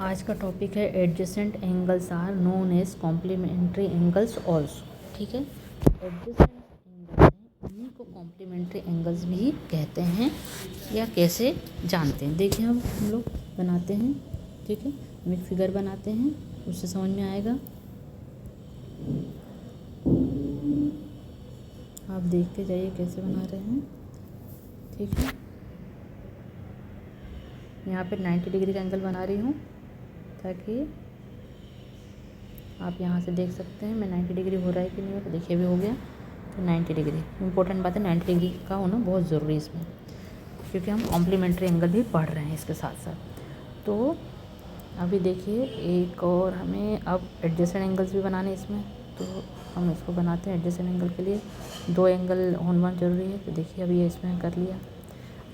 आज का टॉपिक है adjacent angles are known as complementary angles also. ठीक है, एडजेसेंट एंगल्स हैं, उन्हीं को कॉम्प्लीमेंट्री एंगल्स भी कहते हैं या कैसे जानते हैं। देखिए अब हम लोग बनाते हैं। ठीक है, हम एक फिगर बनाते हैं, उससे समझ में आएगा। आप देखते जाइए कैसे बना रहे हैं। ठीक है, यहाँ पे 90 डिग्री का एंगल बना रही हूँ ताकि आप यहाँ से देख सकते हैं मैं 90 डिग्री हो रहा है कि नहीं हो रहा। देखिए भी हो गया। तो 90 डिग्री इंपॉर्टेंट बात है, 90 डिग्री का होना बहुत ज़रूरी है इसमें, क्योंकि हम कॉम्प्लीमेंट्री एंगल भी पढ़ रहे हैं इसके साथ साथ। तो अभी देखिए एक और हमें अब एडजेसेंट एंगल्स भी बनाने इसमें, तो हम इसको बनाते हैं। एडजेसेंट एंगल के लिए 2 एंगल होना जरूरी है। तो देखिए अभी ये इसमें कर लिया,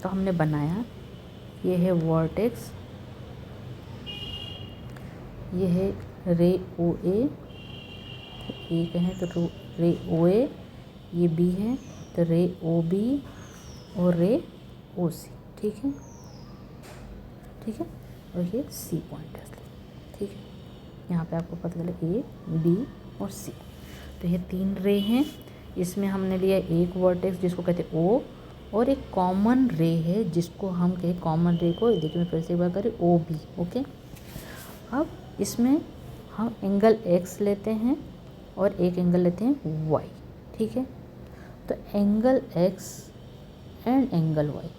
तो हमने बनाया। ये है वर्टेक्स, ये है रे ओ ए, ए कहें तो रे ओ ए, ये बी है तो रे ओ बी और रे ओ सी। ठीक है, ठीक है, और ये सी पॉइंट है। ठीक है, यहाँ पे आपको पता चले ए बी और सी, तो ये 3 रे हैं। इसमें हमने लिया एक वर्टेक्स जिसको कहते हैं ओ, और एक कॉमन रे है जिसको हम कहें, कॉमन रे को देखिए मैं फिर से एक बार करें, ओ बी। ओके, अब इसमें हम एंगल एक्स लेते हैं और एक एंगल लेते हैं वाई। ठीक है, तो angle X and angle Y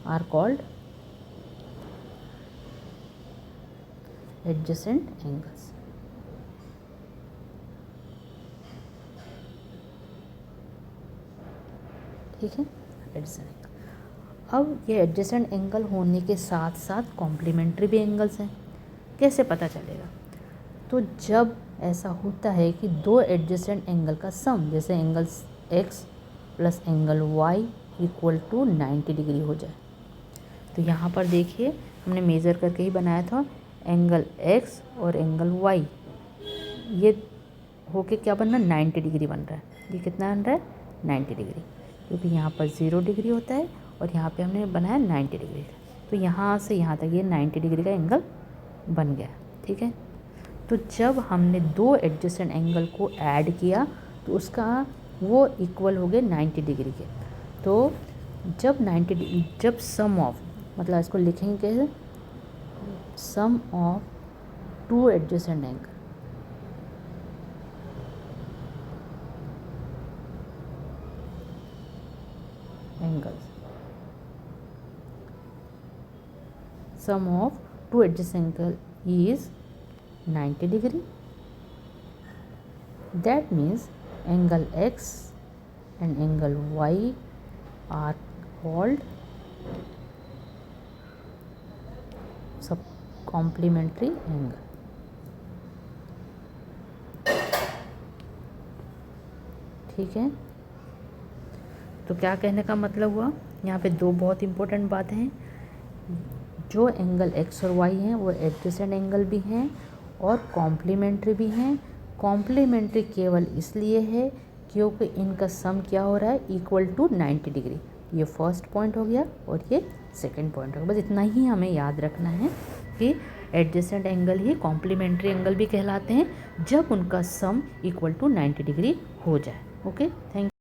are called adjacent angles. ठीक है, एडजेसेंट एंगल। अब ये एडजेसेंट एंगल होने के साथ साथ कॉम्प्लीमेंट्री भी एंगल्स हैं। कैसे पता चलेगा? तो जब ऐसा होता है कि 2 एडजेसेंट एंगल का सम, जैसे angle X plus angle Y equal to 90 degree हो जाए। तो यहाँ पर देखिए हमने मेज़र करके ही बनाया था। एंगल एक्स और एंगल वाई ये होके क्या बन रहा है, 90 डिग्री बन रहा है। ये कितना बन रहा है, 90 डिग्री, क्योंकि यहाँ पर 0 डिग्री होता है और यहाँ पे हमने बनाया 90 डिग्री। तो यहाँ से यहाँ तक ये 90 डिग्री का एंगल बन गया। ठीक है, तो जब हमने 2 एडजेसेंट एंगल को ऐड किया तो उसका वो इक्वल हो गए 90 डिग्री के। तो जब सम ऑफ, मतलब इसको लिखेंगे कैसे, sum of 2 adjacent angles, sum of 2 adjacent angle is 90 degree. That means angle x and angle y are called sub complementary angle. ठीक है, तो क्या कहने का मतलब हुआ, यहाँ पे 2 बहुत इम्पोर्टेंट बातें हैं। जो एंगल एक्स और वाई हैं वो एडजेसेंट एंगल भी हैं और कॉम्प्लीमेंट्री भी हैं। कॉम्प्लीमेंट्री केवल इसलिए है क्योंकि इनका सम क्या हो रहा है, इक्वल टू 90 डिग्री। ये फर्स्ट पॉइंट हो गया और ये सेकंड पॉइंट हो गया। बस इतना ही हमें याद रखना है कि एडजेसेंट एंगल ही कॉम्प्लीमेंट्री एंगल भी कहलाते हैं जब उनका सम इक्वल टू 90 डिग्री हो जाए। Okay, thank you.